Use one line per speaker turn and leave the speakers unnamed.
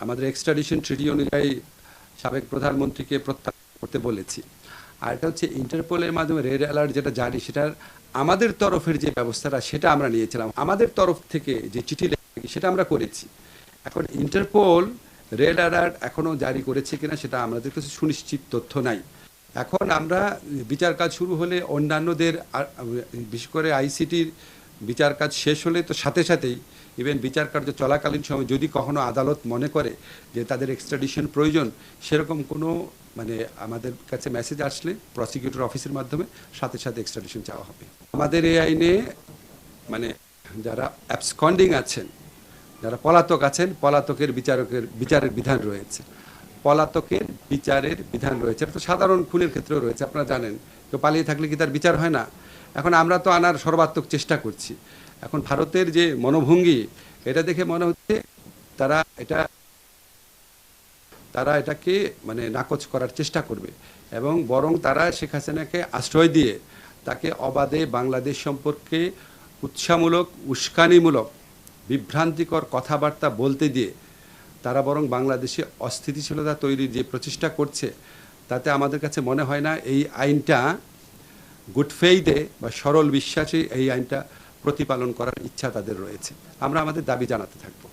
আমাদের এক্সট্রাডিশন ট্রিটি অনুযায়ী সাবেক প্রধানমন্ত্রীকে প্রত্যাহার করতে বলেছি। আর এটা হচ্ছে ইন্টারপোলের মাধ্যমে রেড অ্যালার্ট যেটা জারি, সেটার আমাদের তরফের যে ব্যবস্থাটা সেটা আমরা নিয়েছিলাম। আমাদের তরফ থেকে যে চিঠি লেখা সেটা আমরা করেছি। এখন ইন্টারপোল রেড অ্যালার্ট এখনও জারি করেছে কিনা সেটা আমাদের কাছে সুনিশ্চিত তথ্য নাই। এখন আমরা বিচার কাজ শুরু হলে অন্যান্যদের বিশেষ করে আইসিটির বিচার কাজ শেষ হলে তো সাথে সাথেই ইভেন বিচার কার্য চলাকালীন সময় যদি কখনো আদালত মনে করে যে তাদের এক্সট্রাডিশন প্রয়োজন, সেরকম কোনো মানে আমাদের কাছে মেসেজ আসলে প্রসিকিউটর অফিসের মাধ্যমে সাথে সাথে এক্সট্রাডিশন চাওয়া হবে। আমাদের এই আইনে মানে যারা অ্যাবসকন্ডিং আছেন, যারা পলাতক আছেন, পলাতকের বিচারের বিধান রয়েছে। পলাতকের বিচারের বিধান রয়েছে। এটা তো সাধারণ খুনের ক্ষেত্রেও রয়েছে, আপনারা জানেন। কেউ পালিয়ে থাকলে কি তার বিচার হয় না? এখন আমরা তো আনার সর্বাত্মক চেষ্টা করছি। এখন ভারতের যে মনোভঙ্গি, এটা দেখে মনে হচ্ছে তারা এটাকে মানে নাকচ করার চেষ্টা করবে, এবং বরং তারা শেখ হাসিনাকে আশ্রয় দিয়ে তাকে অবাধে বাংলাদেশ সম্পর্কে উৎসাহমূলক, উস্কানিমূলক, বিভ্রান্তিকর কথাবার্তা বলতে দিয়ে তারা বরং বাংলাদেশে অস্থিতিশীলতা তৈরির যে প্রচেষ্টা করছে, তাতে আমাদের কাছে মনে হয় না এই আইনটা গুড ফেইথে বা সরল বিশ্বাসে এই আইনটা প্রতিপালন করার ইচ্ছা তাদের রয়েছে। আমরা আমাদের দাবি জানাতে থাকবো।